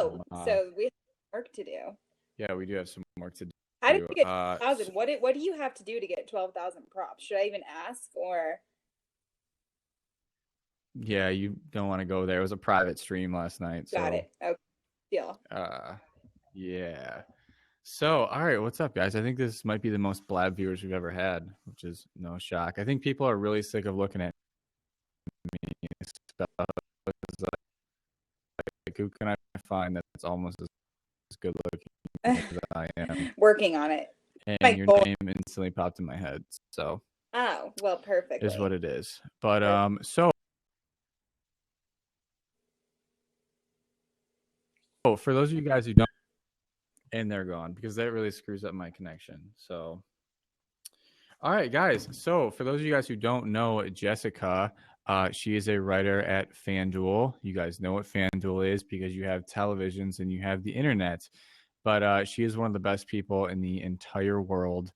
Oh, so we have work to do. Yeah, we do have some work to do. How did you get 12,000? What do you have to do to get 12,000 props? Should I even ask or? Yeah, you don't want to go there. It was a private stream last night. Got it. Okay. Deal. Yeah. So, all right, what's up, guys? I think this might be the most blab viewers we've ever had, which is no shock. I think people are really sick of looking at me. Stuff. Like, who can I find that's almost as good looking as I am? Working on it. And your name instantly popped in my head. So. Oh, well, perfect. Is what it is. But so for those of you guys who don't, and they're gone because that really screws up my connection. So, all right, guys. So for those of you guys who don't know Jessica, she is a writer at Fanduel. You guys know what Fanduel is because you have televisions and you have the internet. But she is one of the best people in the entire world.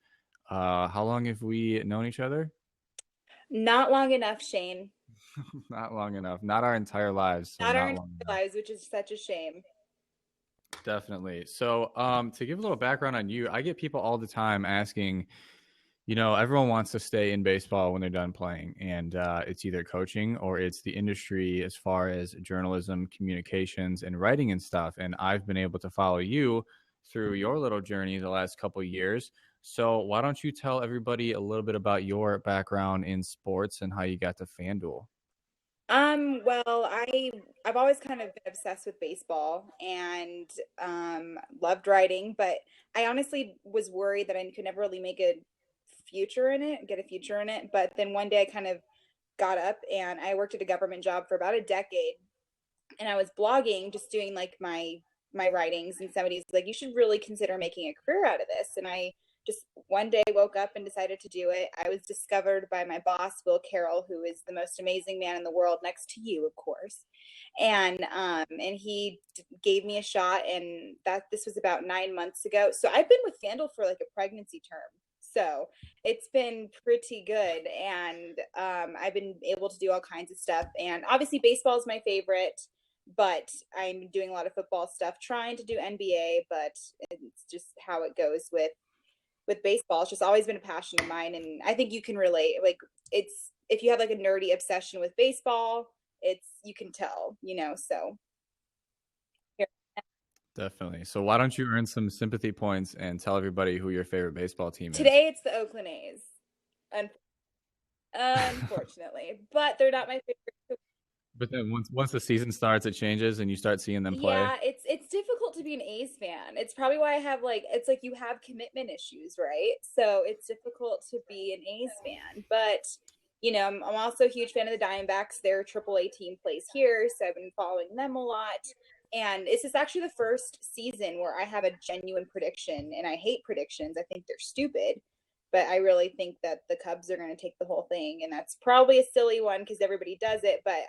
How long have we known each other? Not long enough, Shane. Not long enough. Not our entire lives. So not our entire lives, which is such a shame. Definitely. So to give a little background on you, I get people all the time asking, everyone wants to stay in baseball when they're done playing. And it's either coaching or it's the industry as far as journalism, communications, and writing and stuff. And I've been able to follow you through your little journey the last couple of years. So why don't you tell everybody a little bit about your background in sports and how you got to Fanduel? Well, I've always kind of been obsessed with baseball and loved writing, but I honestly was worried that I could never really get a future in it. But then one day I kind of got up and I worked at a government job for about a decade, and I was blogging, just doing like my writings, and somebody's like, you should really consider making a career out of this. And I just one day woke up and decided to do it. I was discovered by my boss, Will Carroll, who is the most amazing man in the world, next to you, of course. And he gave me a shot, and this was about 9 months ago. So I've been with Fanduel for like a pregnancy term. So it's been pretty good. And I've been able to do all kinds of stuff. And obviously baseball is my favorite, but I'm doing a lot of football stuff, trying to do NBA, but it's just how it goes with baseball. It's just always been a passion of mine, and I think you can relate. Like, it's, if you have like a nerdy obsession with baseball, you can tell, so. Definitely. So why don't you earn some sympathy points and tell everybody who your favorite baseball team is? Today it's the Oakland A's. Unfortunately. But they're not my favorite. But then once the season starts, it changes and you start seeing them play. Yeah, it's difficult to be an A's fan. It's probably why I have it's like you have commitment issues, right? So it's difficult to be an A's fan. But, I'm also a huge fan of the Diamondbacks. Their AAA team plays here, so I've been following them a lot. And this is actually the first season where I have a genuine prediction, and I hate predictions. I think they're stupid. But I really think that the Cubs are going to take the whole thing, and that's probably a silly one because everybody does it, but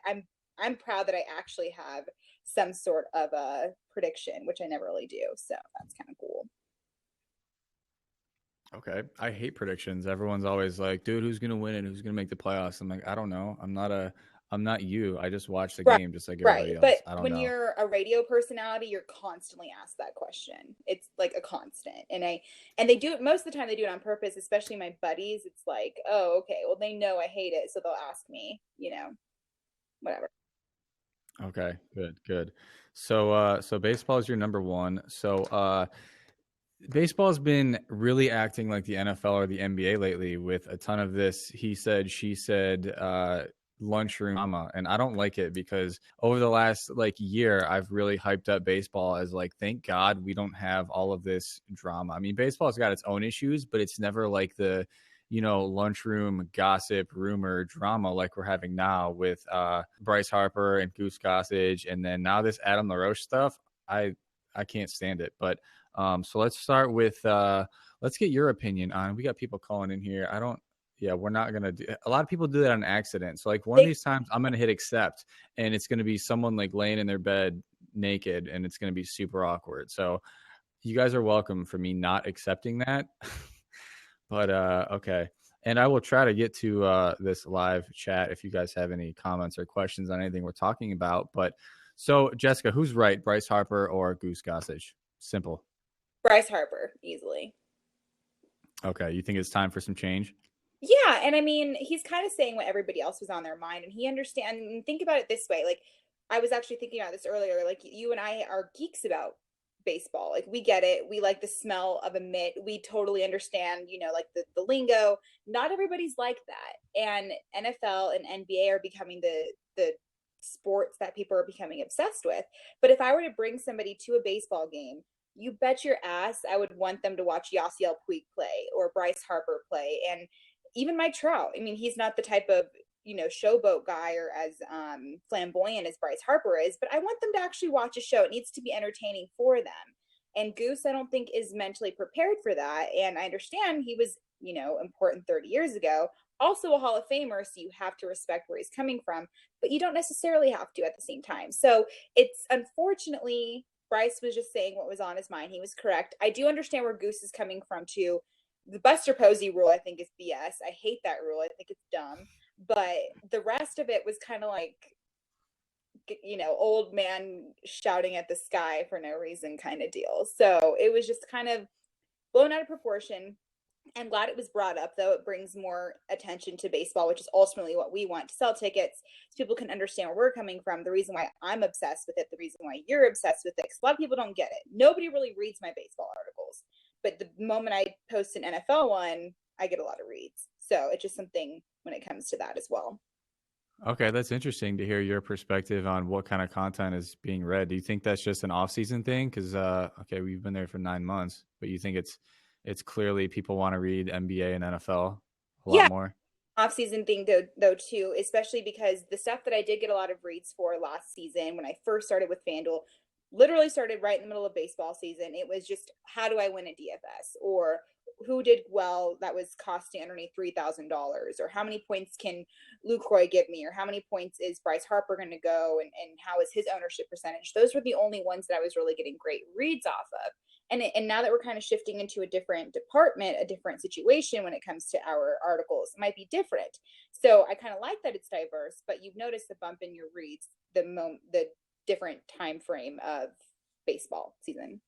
I'm proud that I actually have some sort of a prediction, which I never really do. So that's kind of cool. Okay. I hate predictions. Everyone's always like, dude, who's going to win and who's going to make the playoffs? I'm like, I don't know. I'm not you. I just watch the game just like everybody else. But I don't when know. You're a radio personality, you're constantly asked that question. It's like a constant. And they do it most of the time. They do it on purpose, especially my buddies. It's like, oh, okay, well, they know I hate it, so they'll ask me, whatever. Okay, good. So baseball is your number one. So baseball's been really acting like the NFL or the NBA lately with a ton of this he said, she said, lunchroom drama, and I don't like it because over the last year I've really hyped up baseball as thank God we don't have all of this drama. I mean, baseball's got its own issues, but it's never like the lunchroom gossip, rumor, drama like we're having now with Bryce Harper and Goose Gossage, and then now this Adam LaRoche stuff. I can't stand it. But so let's start with let's get your opinion on. We got people calling in here. We're not gonna do. A lot of people do that on accident. So one of these times, I'm gonna hit accept, and it's gonna be someone laying in their bed naked, and it's gonna be super awkward. So you guys are welcome for me not accepting that. But okay. And I will try to get to this live chat if you guys have any comments or questions on anything we're talking about. But So, Jessica, who's right, Bryce Harper or Goose Gossage? Simple. Bryce Harper, easily. Okay, you think it's time for some change? Yeah, and I mean, he's kind of saying what everybody else was on their mind, and he understands. And think about it this way: like, I was actually thinking about this earlier. Like, you and I are geeks about baseball. Like, we get it. We like the smell of a mitt. We totally understand. Like the lingo. Not everybody's like that, and NFL and NBA are becoming the sports that people are becoming obsessed with. But if I were to bring somebody to a baseball game, you bet your ass I would want them to watch Yasiel Puig play or Bryce Harper play, and even Mike Trout. I mean, he's not the type of showboat guy or as flamboyant as Bryce Harper is, but I want them to actually watch a show. It needs to be entertaining for them. And Goose, I don't think, is mentally prepared for that. And I understand he was, important 30 years ago. Also a Hall of Famer, so you have to respect where he's coming from, but you don't necessarily have to at the same time. So it's unfortunately Bryce was just saying what was on his mind. He was correct. I do understand where Goose is coming from too. The Buster Posey rule, I think, is BS. I hate that rule. I think it's dumb. But the rest of it was kind of like, old man shouting at the sky for no reason kind of deal. So it was just kind of blown out of proportion. I'm glad it was brought up, though. It brings more attention to baseball, which is ultimately what we want, to sell tickets so people can understand where we're coming from. The reason why I'm obsessed with it, the reason why you're obsessed with it, because a lot of people don't get it. Nobody really reads my baseball articles. But the moment I post an NFL one, I get a lot of reads. So it's just something when it comes to that as well. Okay, that's interesting to hear your perspective on what kind of content is being read. Do you think that's just an off-season thing? Because okay, we've been there for 9 months, but you think it's clearly people want to read NBA and NFL a lot Yeah, more? off-season thing though too, especially because the stuff that I did get a lot of reads for last season when I first started with Fanduel literally started right in the middle of baseball season. It was just, how do I win a DFS, or who did well that was costing underneath $3,000, or how many points can Lucroy give me, or how many points is Bryce Harper going to go, and how is his ownership percentage. Those were the only ones that I was really getting great reads off of. And now that we're kind of shifting into a different department, a different situation when it comes to our articles, it might be different. So I kind of like that it's diverse, but you've noticed the bump in your reads the different time frame of baseball season.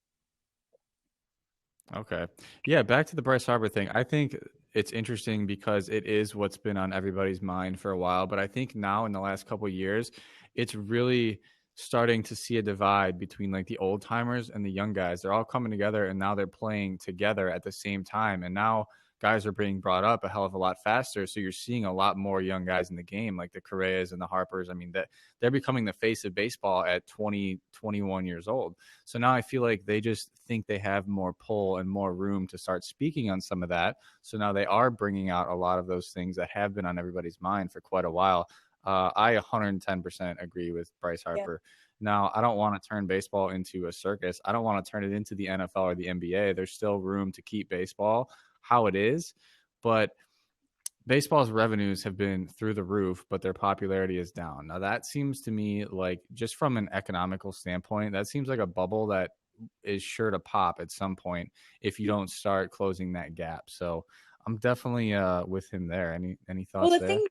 Okay. Yeah, back to the Bryce Harper thing. I think it's interesting because it is what's been on everybody's mind for a while, but I think now in the last couple of years, it's really starting to see a divide between like the old timers and the young guys. They're all coming together and now they're playing together at the same time. And now guys are being brought up a hell of a lot faster. So you're seeing a lot more young guys in the game, like the Correas and the Harpers. I mean, that they're becoming the face of baseball at 20, 21 years old. So now I feel like they just think they have more pull and more room to start speaking on some of that. So now they are bringing out a lot of those things that have been on everybody's mind for quite a while. I 110% agree with Bryce Yeah. Harper. Now, I don't want to turn baseball into a circus. I don't want to turn it into the NFL or the NBA. There's still room to keep baseball how it is, but baseball's revenues have been through the roof, but their popularity is down. Now, that seems to me like, just from an economical standpoint, that seems like a bubble that is sure to pop at some point if you don't start closing that gap. So I'm definitely with him there. Any Well, thoughts the there thing,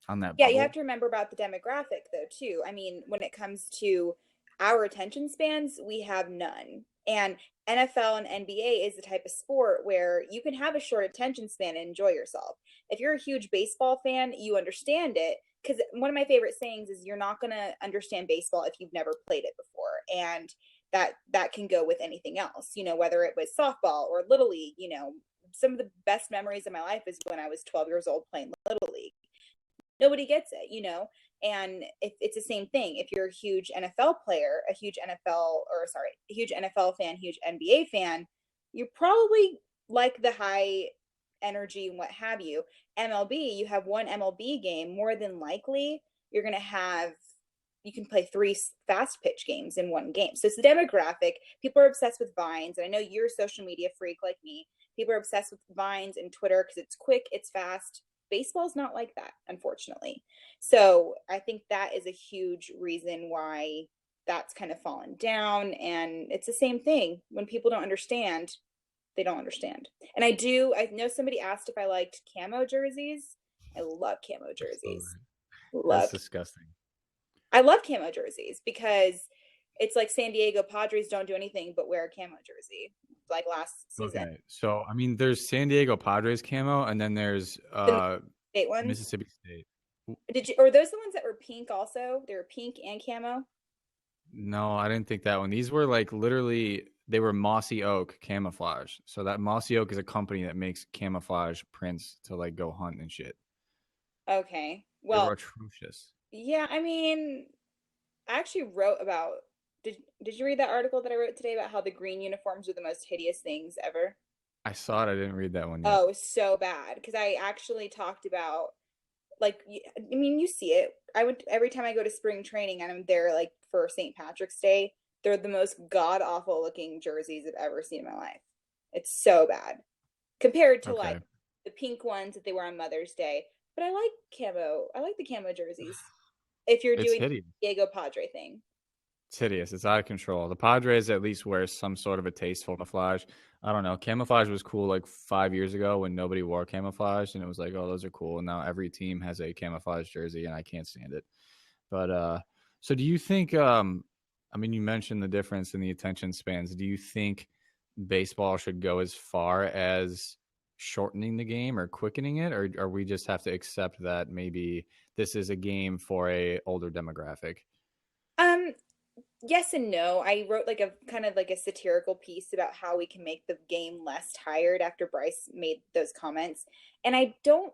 on that yeah, you have bubble? to remember about the demographic though too. I mean, when it comes to our attention spans, we have none. And NFL and NBA is the type of sport where you can have a short attention span and enjoy yourself. If you're a huge baseball fan, you understand it, because one of my favorite sayings is you're not going to understand baseball if you've never played it before. And that can go with anything else, whether it was softball or little league. Some of the best memories of my life is when I was 12 years old playing little league. Nobody gets it. And if it's the same thing, if you're a huge NFL player, a huge NFL fan, huge NBA fan, you probably like the high energy and what have you. MLB, you have one MLB game, more than likely you're going to have, you can play three fast pitch games in one game. So it's the demographic. People are obsessed with Vines. And I know you're a social media freak like me. People are obsessed with Vines and Twitter because it's quick, it's fast. Baseball's not like that, unfortunately. So I think that is a huge reason why that's kind of fallen down. And it's the same thing. When people don't understand, they don't understand. And I know somebody asked if I liked camo jerseys. I love camo jerseys. That's Love. disgusting. I love camo jerseys because it's like San Diego Padres don't do anything but wear a camo jersey like last season. Okay. So, I mean, there's San Diego Padres camo, and then there's The state ones. Mississippi State. Did you, or those the ones that were pink also? They were pink and camo. No, I didn't think that one. These were like literally, they were Mossy Oak camouflage. So that Mossy Oak is a company that makes camouflage prints to like go hunt and shit. Okay. They were Well, atrocious. yeah, I mean, I actually wrote about did you read that article that I wrote today about how the green uniforms are the most hideous things ever? I saw it. I didn't read that one yet. Oh, it was so bad because I actually talked about like I mean, you see it. I would every time I go to spring training and I'm there like for St. Patrick's Day, they're the most god awful looking jerseys I've ever seen in my life. It's so bad compared to like Okay. the pink ones that they wear on Mother's Day. But I like camo. I like the camo jerseys. If you're It's doing hideous. the Diego Padre thing. It's hideous. It's out of control. The Padres at least wear some sort of a tasteful camouflage. I don't know. Camouflage was cool like 5 years ago when nobody wore camouflage, and it was like, oh, those are cool. And now every team has a camouflage jersey, and I can't stand it. But so do you think? I mean, you mentioned the difference in the attention spans. Do you think baseball should go as far as shortening the game or quickening it, or we just have to accept that maybe this is a game for a older demographic? Um, yes and no. I wrote like a kind of like a satirical piece about how we can make the game less tired after Bryce made those comments. And I don't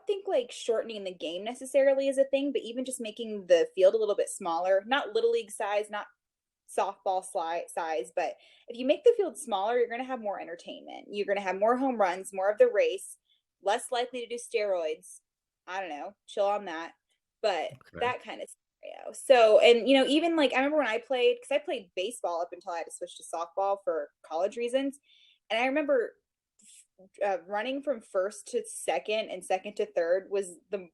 think like shortening the game necessarily is a thing, but even just making the field a little bit smaller, not little league size, not softball size, but if you make the field smaller, you're going to have more entertainment. You're going to have more home runs, more of the race, less likely to do steroids. I don't know, chill on that. But Okay. that kind of scenario. So, and even like I remember when I played, because I played baseball up until I had to switch to softball for college reasons. And I remember running from first to second and second to third was the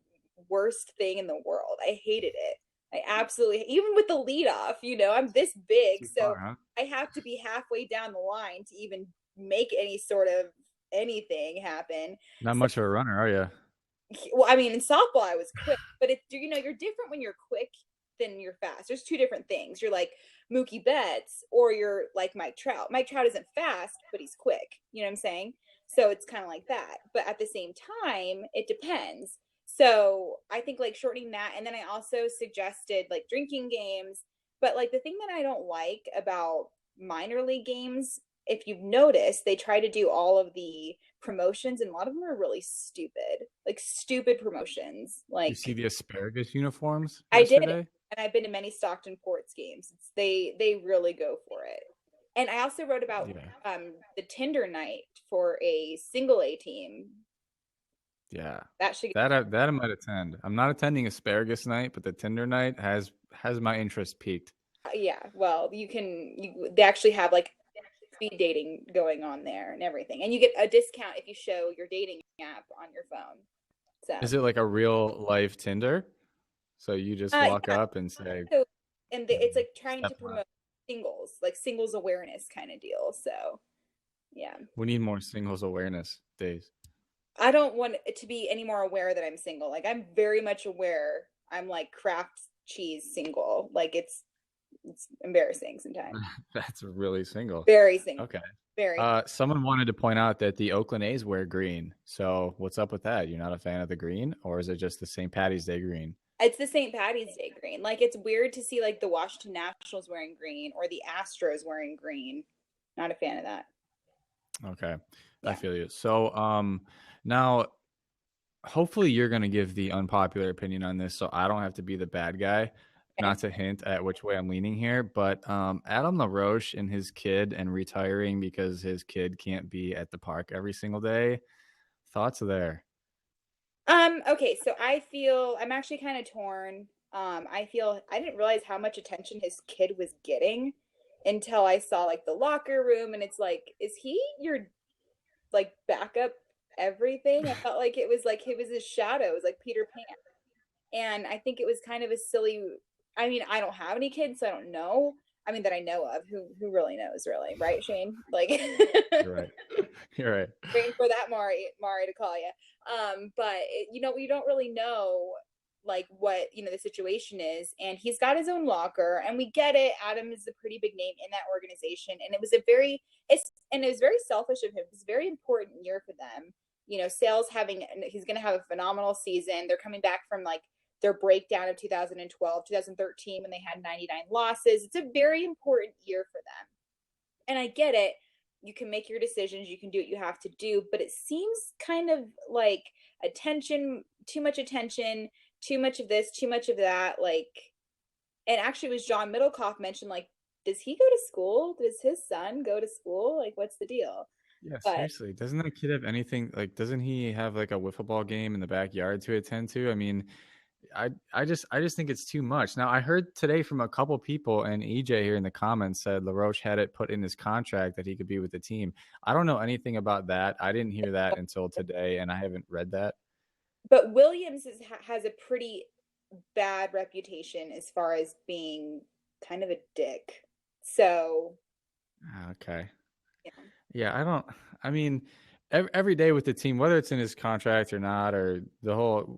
worst thing in the world. I hated it. I absolutely, even with the lead off, I'm this big, Too so far, huh? I have to be halfway down the line to even make any sort of anything happen. Not So, much of a runner, are you? well, I mean, in softball, I was quick, but you're different when you're quick than you're fast. There's two different things. You're like Mookie Betts, or you're like Mike Trout. Mike Trout isn't fast, but he's quick. You know what I'm saying? So it's kind of like that. But at the same time, it depends. So I think like shortening that. And then I also suggested like drinking games. But like the thing that I don't like about minor league games, if you've noticed, they try to do all of the promotions and a lot of them are really stupid. Like stupid promotions. You see Like the asparagus uniforms I did, yesterday? and I've been to many Stockton Ports games. They really go for it. And I also wrote about Yeah. the Tinder night for a single A team. Yeah. That should That I might attend. I'm not attending asparagus night, but the Tinder night has my interest peaked. yeah. Well, they actually have like speed dating going on there and everything, and you get a discount if you show your dating app on your phone. Is So it like a real life Tinder? So you just walk yeah. up and say, So it's like trying step to left. promote singles, like singles awareness kind of deal. So yeah. We need more singles awareness days. I don't want it to be any more aware that I'm single. Like I'm very much aware I'm like Kraft cheese single. Like it's embarrassing sometimes. That's really single. Very single. Okay. Very. Someone wanted to point out that the Oakland A's wear green. So what's up with that? You're not a fan of the green, or is it just the St. Patty's Day green? It's the St. Patty's Day green. Like it's weird to see like the Washington Nationals wearing green or the Astros wearing green. Not a fan of that. Okay, I Yeah. feel you. So, now hopefully you're going to give the unpopular opinion on this, so I don't have to be the bad guy. Okay. Not to hint at which way I'm leaning here, but Adam LaRoche and his kid and retiring because his kid can't be at the park every single day. Thoughts there? Okay, so I feel I'm actually kind of torn. I feel I didn't realize how much attention his kid was getting until I saw like the locker room and it's like, is he your like backup everything? I felt like it was his shadow. It was like Peter Pan. And I think it was kind of a silly. I mean, I don't have any kids, so I don't know. I mean, that I know of. Who really knows, really, right, Shane? Like, You're right. You're right. waiting for that Mari to call you. But you don't really know. like what the situation is, and he's got his own locker, and we get it. Adam is a pretty big name in that organization, and it was very selfish of him. It was a very important year for them. Sales he's going to have a phenomenal season. They're coming back from like their breakdown of 2012, 2013 when they had 99 losses. It's a very important year for them. And I get it. You can make your decisions, you can do what you have to do, but it seems kind of like too much attention, too much of this, too much of that. Like, and actually, it was John Middlecoff mentioned, like, does he go to school? Does his son go to school? Like, what's the deal? Yeah, But seriously. Doesn't that kid have anything like doesn't he have like a wiffle ball game in the backyard to attend to? I mean, I just think it's too much. Now I heard today from a couple people, and EJ here in the comments said LaRoche had it put in his contract that he could be with the team. I don't know anything about that. I didn't hear that until today, and I haven't read that. Williams has a pretty bad reputation as far as being kind of a dick. So Okay. yeah. Yeah, I mean, every day with the team, whether it's in his contract or not, or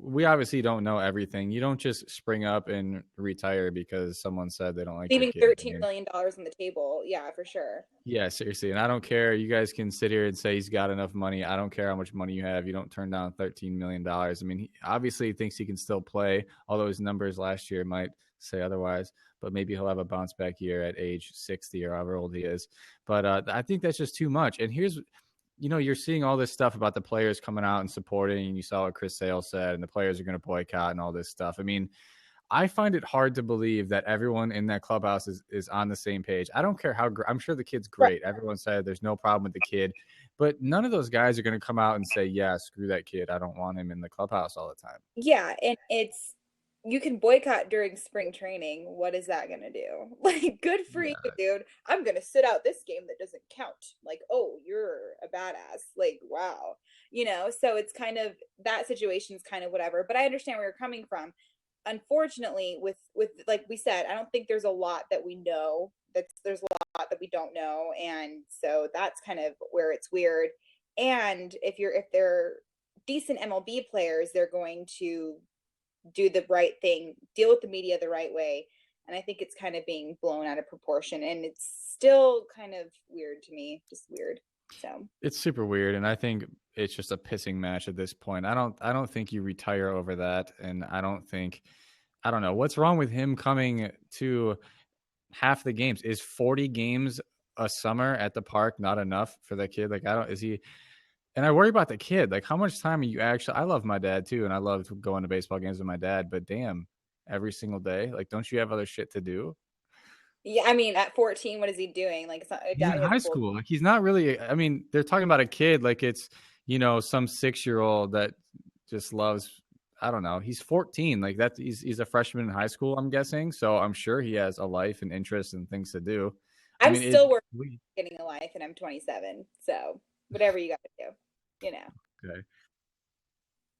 we obviously don't know everything. You don't just spring up and retire because someone said they don't like your Leaving kid. I $13 mean, million on the table. Yeah, for sure. yeah, seriously. And I don't care. You guys can sit here and say he's got enough money. I don't care how much money you have. You don't turn down $13 million. I mean, he obviously thinks he can still play, although his numbers last year might say otherwise. But maybe he'll have a bounce back year at age 60 or however old he is. But I think that's just too much. And you're seeing all this stuff about the players coming out and supporting, and you saw what Chris Sale said, and the players are going to boycott and all this stuff. I mean, I find it hard to believe that everyone in that clubhouse is on the same page. I don't care I'm sure the kid's great. Everyone said there's no problem with the kid, but none of those guys are going to come out and say, yeah, screw that kid. I don't want him in the clubhouse all the time. Yeah, and you can boycott during spring training. What is that gonna do? Like, good for you, Yeah. dude. I'm gonna sit out this game that doesn't count. Like, oh, you're a badass. Like, wow. So it's kind of that situation's kind of whatever. But I understand where you're coming from. Unfortunately, with like we said, I don't think there's a lot that we know. There's a lot that we don't know, and so that's kind of where it's weird. And if they're decent MLB players, they're going to do the right thing, deal with the media the right way. And I think it's kind of being blown out of proportion, and it's still kind of weird to me, just weird. So It's super weird, and I think it's just a pissing match at this point. I don't think you retire over that, and I don't know what's wrong with him coming to half the games. Is 40 games a summer at the park not enough for that kid? Like, I don't is he and I worry about the kid. Like, how much time are you actually? I love my dad too, and I love going to baseball games with my dad. But damn, every single day, like, don't you have other shit to do? yeah, I mean, at 14, what is he doing? Like, it's not a He's dad in who has a high full. school. Like, he's not really. I mean, they're talking about a kid like it's some 6-year-old that just loves. I don't know. He's 14. Like that. He's a freshman in high school. I'm guessing. So I'm sure he has a life and interests and things to do. I I'm mean, still working on getting a life, and I'm 27. So whatever you got to do, you know. okay.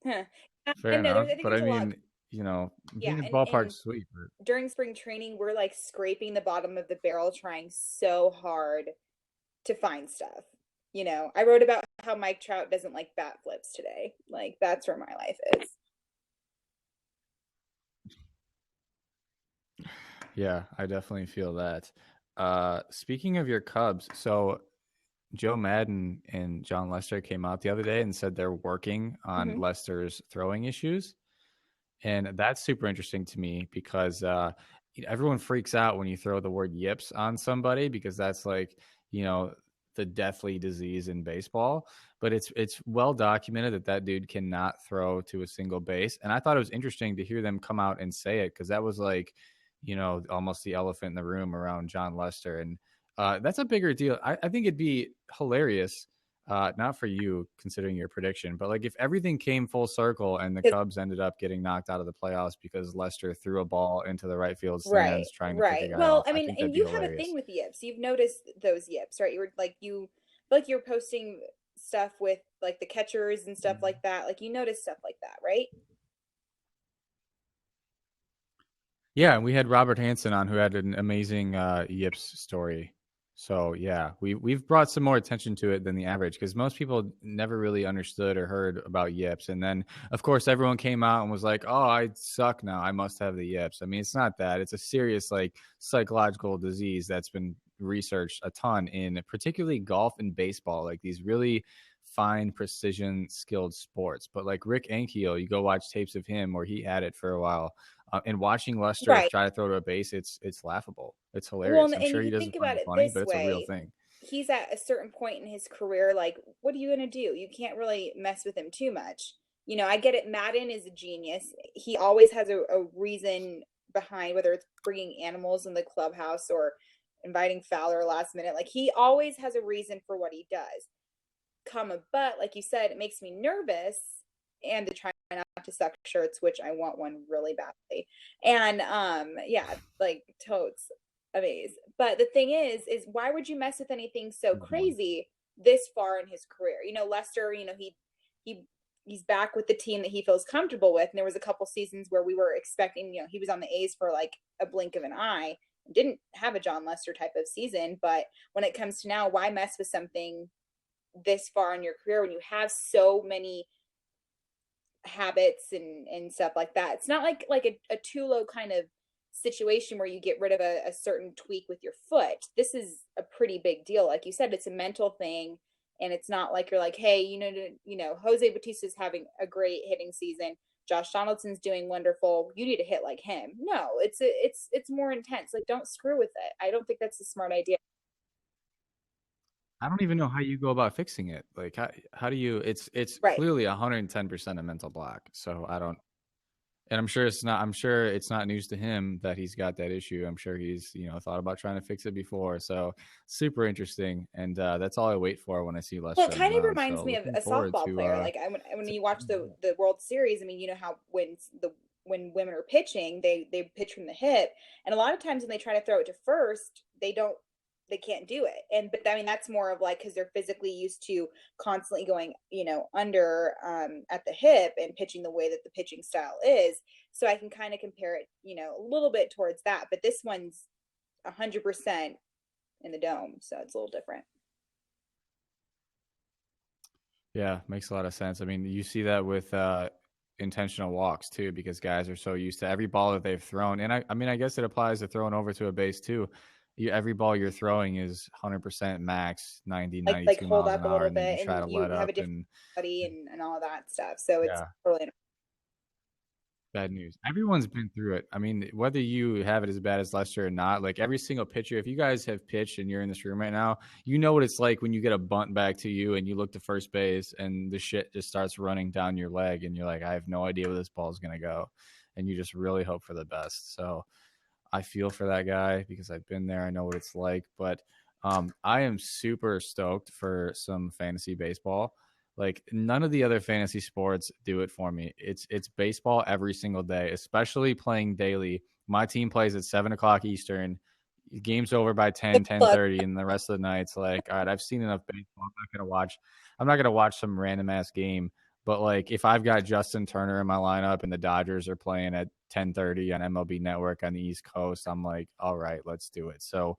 Huh. I Fair know. I enough. think But there's I a lot. mean, Yeah, being in the and ballpark's sweet. But during spring training, we're like scraping the bottom of the barrel, trying so hard to find stuff. I wrote about how Mike Trout doesn't like bat flips today. Like, that's where my life is. yeah, I definitely feel that. Speaking of your Cubs, so Joe Madden and John Lester came out the other day and said they're working on Mm-hmm. Lester's throwing issues. And that's super interesting to me because everyone freaks out when you throw the word yips on somebody because that's like, you know, the deathly disease in baseball. But it's well documented that that dude cannot throw to a single base. And I thought it was interesting to hear them come out and say it because that was like, almost the elephant in the room around John Lester. And that's a bigger deal. I think it'd be hilarious. Not for you considering your prediction, but like if everything came full circle and the Cubs ended up getting knocked out of the playoffs because Lester threw a ball into the right field Right, stands trying to pick a right. guy Well, off, I I mean, think that'd and be you have a thing hilarious. with yips. You've noticed those yips, right? You were like feel like you're posting stuff with like the catchers and stuff like that. Like, you notice stuff like that, right? Yeah, and we had Robert Hansen on who had an amazing Yips story. So yeah, we've brought some more attention to it than the average because most people never really understood or heard about yips. And then of course everyone came out and was like, "Oh, I suck now. I must have the yips." I mean, it's not that. It's a serious like psychological disease that's been researched a ton in particularly golf and baseball, like these really fine precision skilled sports. But like Rick Ankiel, you go watch tapes of him where he had it for a while. And watching Lester Right. try to throw to a base, it's laughable. It's Well, hilarious. I'm and sure he you does it think find about it it funny, but this it's a real way, thing. he's at a certain point in his career, like, what are you going to do? You can't really mess with him too much. I get it. Madden is a genius. He always has a reason behind, whether it's bringing animals in the clubhouse or inviting Fowler last minute. Like, he always has a reason for what he does. But like you said, it makes me nervous, and to try not to suck shirts, which I want one really badly. And yeah, like totes amazed. But the thing is why would you mess with anything so One. crazy this far in his career? Lester, he he's back with the team that he feels comfortable with. And there was a couple seasons where we were expecting, he was on the A's for like a blink of an eye. Didn't have a John Lester type of season, but when it comes to now, why mess with something this far in your career when you have so many habits and stuff like that? It's not like a Tulo kind of situation where you get rid of a certain tweak with your foot. This is a pretty big deal. Like you said, it's a mental thing, and it's not like you're like, hey, Jose Bautista's having a great hitting season, Josh Donaldson's doing wonderful, you need to hit like him. No, it's more intense. Like, don't screw with it. I don't think that's a smart idea. I don't even know how you go about fixing it. Like how do you it's Right. clearly 110% a mental block. So I don't and I'm sure it's not news to him that he's got that issue. I'm sure he's, thought about trying to fix it before. So super interesting. And that's all I wait for when I see Well, it Lester on the kind of mound. reminds So me of looking a forward softball to player. Like, when to you watch the World Series, I mean, you know how when women are pitching, they pitch from the hip, and a lot of times when they try to throw it to first, they can't do it. And but I mean, that's more of like because they're physically used to constantly going, under at the hip and pitching the way that the pitching style is. So I can kind of compare it, a little bit towards that. But this one's 100% in the dome, so it's a little different. Yeah, makes a lot of sense. I mean, you see that with intentional walks too, because guys are so used to every ball that they've thrown. And I mean, I guess it applies to throwing over to a base too. Every ball you're throwing is 100% max 90, Like 92 hold miles an up a hour, little and then you bit, try and to you let have up a different and body and all of that stuff. So it's yeah. totally Bad news. Everyone's been through it. I mean, whether you have it as bad as Lester or not, like every single pitcher, if you guys have pitched and you're in this room right now, you know what it's like when you get a bunt back to you and you look to first base and the shit just starts running down your leg and you're like, I have no idea where this ball is going to go. And you just really hope for the best. So I feel for that guy because I've been there. I know what it's like. But I am super stoked for some fantasy baseball. Like none of the other fantasy sports do it for me. It's baseball every single day, especially playing daily. My team plays at 7 o'clock Eastern. Game's over by 10, ten club. thirty, and the rest of the night's like, all right, I've seen enough baseball. I'm not gonna watch some random ass game. But like if I've got Justin Turner in my lineup and the Dodgers are playing at 10:30 on MLB Network on the East Coast, I'm like, all right, let's do it. So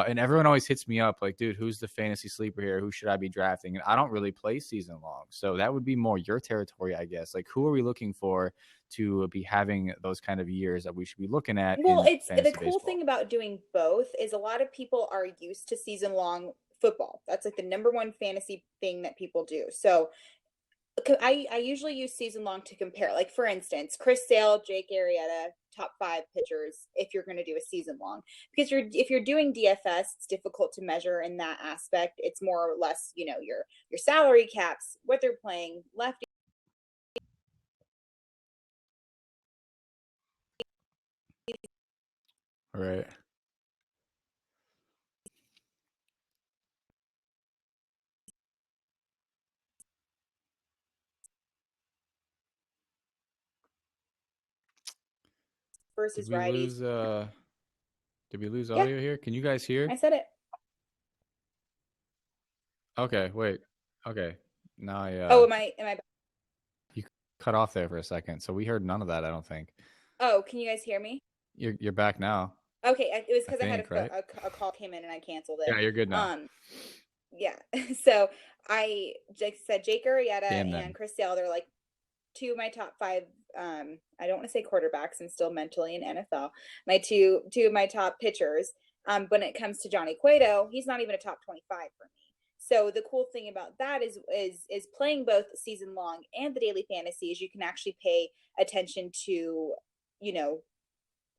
and everyone always hits me up like, dude, who's the fantasy sleeper here? Who should I be drafting? And I don't really play season long. So that would be more your territory, I guess. Like, who are we looking for to be having those kind of years that we should be looking at Well, in it's the fantasy cool baseball? thing about doing both is a lot of people are used to season long football. That's like the number one fantasy thing that people do. So I usually use season long to compare. Like for instance, Chris Sale, Jake Arrieta, top five pitchers. If you're going to do a season long, because if you're doing DFS, it's difficult to measure in that aspect. It's more or less, your salary caps, what they're playing, lefty Right. Did versus we righties. lose did we lose Yeah, audio here? Can you guys hear? I said it. Okay, wait. Okay. Now I Oh, am I? you cut off there for a second. So we heard none of that, I don't think. Oh, can you guys hear me? You're back now. Okay, it was I because I had think, right? a call came in and I canceled it. Yeah, you're good now. Yeah. So I like said Jake Arrieta Damn and them. Chris Sale. They're like two of my top five. I don't want to say quarterbacks. I'm still mentally in NFL. My two of my top pitchers. When it comes to Johnny Cueto, he's not even a top 25 for me. So the cool thing about that is playing both season long and the daily fantasy is you can actually pay attention to, you know,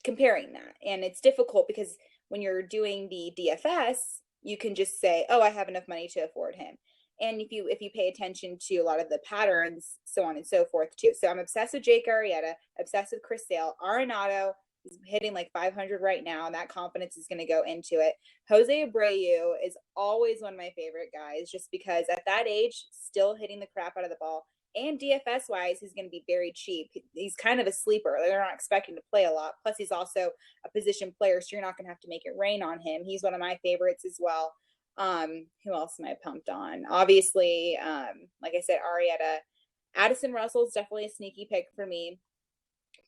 comparing that. And it's difficult because when you're doing the DFS, you can just say, "Oh, I have enough money to afford him." And if you pay attention to a lot of the patterns, so on and so forth too. So I'm obsessed with Jake Arrieta, obsessed with Chris Sale, Arenado is hitting like 500 right now, and that confidence is going to go into it. Jose Abreu is always one of my favorite guys, just because at that age, still hitting the crap out of the ball. And DFS wise, he's going to be very cheap. He's kind of a sleeper. They're not expecting to play a lot. Plus, he's also a position player, so you're not going to have to make it rain on him. He's one of my favorites as well. Who else am I pumped on? Obviously, like I said, Arrieta. Addison Russell's definitely a sneaky pick for me.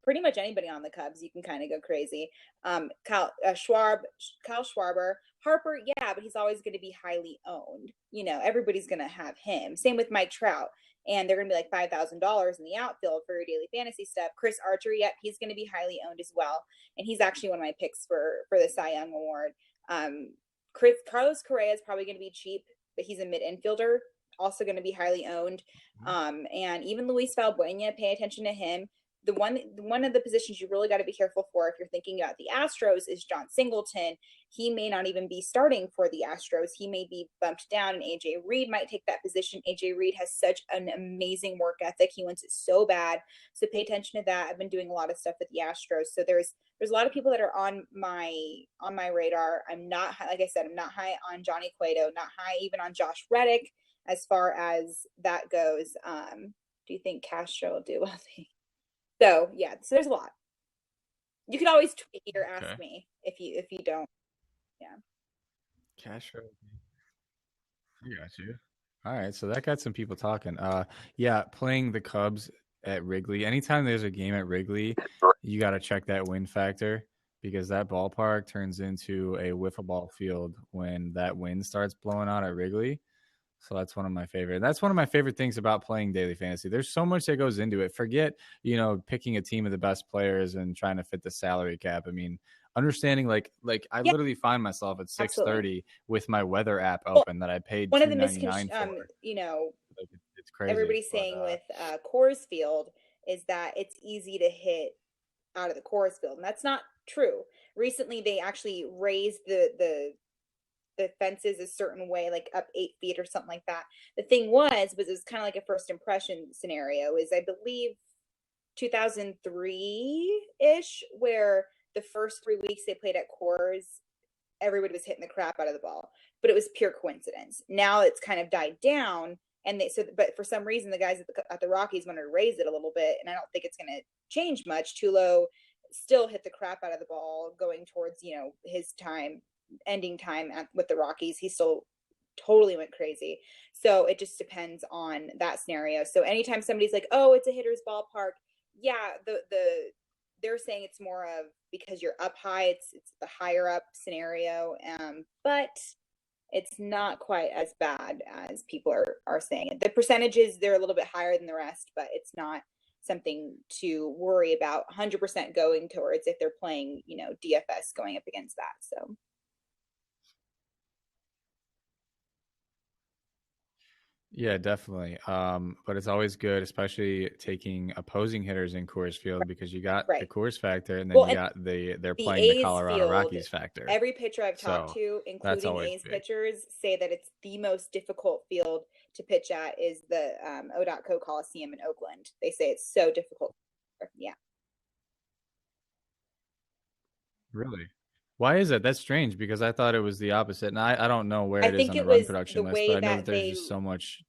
Pretty much anybody on the Cubs, you can kind of go crazy. Kyle Schwarber, Harper, yeah, but he's always going to be highly owned. You know, everybody's going to have him. Same with Mike Trout, and they're going to be like $5,000 in the outfield for your daily fantasy stuff. Chris Archer, yep, he's going to be highly owned as well, and he's actually one of my picks for the Cy Young Award. Carlos Correa is probably going to be cheap, but he's a mid infielder, also going to be highly owned. And even Luis Valbuena, pay attention to him. One of the positions you really got to be careful for if you're thinking about the Astros is John Singleton. He may not even be starting for the Astros. He may be bumped down, and AJ Reed might take that position. AJ Reed has such an amazing work ethic. He wants it so bad. So pay attention to that. I've been doing a lot of stuff with the Astros. So there's a lot of people that are on my radar. I'm not, like I said, I'm not high on Johnny Cueto, not high even on Josh Reddick as far as that goes. Do you think Castro will do well? So yeah, so there's a lot. You can always tweet or ask me if you don't. Yeah. Castro. I got you. All right, so that got some people talking. Yeah, playing the Cubs at Wrigley. Anytime there's a game at Wrigley, you got to check that wind factor because that ballpark turns into a wiffle ball field when that wind starts blowing out at Wrigley. So that's one of my favorite. That's one of my favorite things about playing daily fantasy. There's so much that goes into it. Forget, picking a team of the best players and trying to fit the salary cap. I mean, understanding like I literally find myself at 6:30 with my weather app open that I paid one of the $2.99 for. Like, it's crazy. Everybody's saying with Coors Field is that it's easy to hit out of the Coors Field, and that's not true. Recently, they actually raised the fences a certain way, like up 8 feet or something like that. The thing was it was kind of like a first impression scenario. Is I believe 2003-ish, where the first 3 weeks they played at Coors, everybody was hitting the crap out of the ball, but it was pure coincidence. Now it's kind of died down, and but for some reason the guys at the Rockies wanted to raise it a little bit, and I don't think it's going to change much. Tulo still hit the crap out of the ball going towards his ending time with the Rockies. He still totally went crazy. So it just depends on that scenario. So anytime somebody's like, "Oh, it's a hitter's ballpark," yeah, they're saying it's more of because you're up high. It's the higher up scenario, but it's not quite as bad as people are saying. The percentages, they're a little bit higher than the rest, but it's not something to worry about 100% going towards if they're playing DFS going up against that. So Yeah, definitely. But it's always good, especially taking opposing hitters in Coors Field because you got the Coors factor, and then you got they're playing the Colorado Rockies factor. Every pitcher I've talked to, including A's pitchers, say that it's the most difficult field to pitch at is the O.Co Coliseum in Oakland. They say it's so difficult. Yeah. Really? Why is it? That's strange because I thought it was the opposite. And I don't know where it is on the run production list, but I know that there's just so much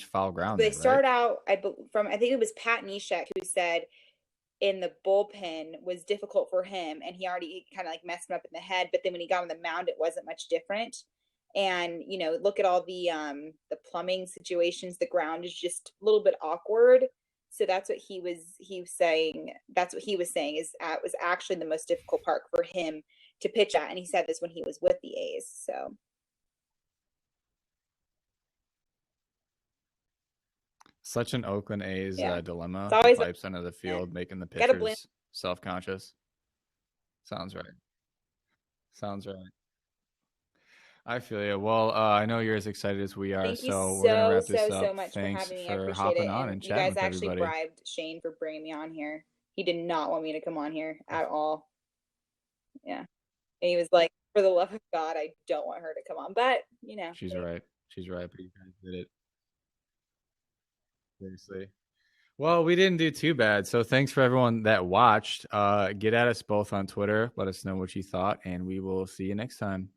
foul ground. They start out I think it was Pat Neshek who said in the bullpen was difficult for him, and he already kind of like messed him up in the head. But then when he got on the mound, it wasn't much different. And look at all the plumbing situations. The ground is just a little bit awkward. So that's what he was saying. That's what he was saying is it was actually the most difficult part for him to pitch at. And he said this when he was with the A's. So such an Oakland A's dilemma. It's always the pipes under the field, making the Gotta blame- pitchers self-conscious. Sounds right. Sounds right. I feel you. Well, I know you're as excited as we are, Thank you so we're gonna wrap this up. so much Thanks for having me. I for appreciate hopping it. on And and you chatting guys with actually everybody. bribed Shane for bringing me on here. He did not want me to come on here at all. Yeah. And he was like, for the love of God, I don't want her to come on. But, you know. She's right. She's right, but you guys did it. Seriously. Well, we didn't do too bad. So thanks for everyone that watched. Get at us both on Twitter. Let us know what you thought, and we will see you next time.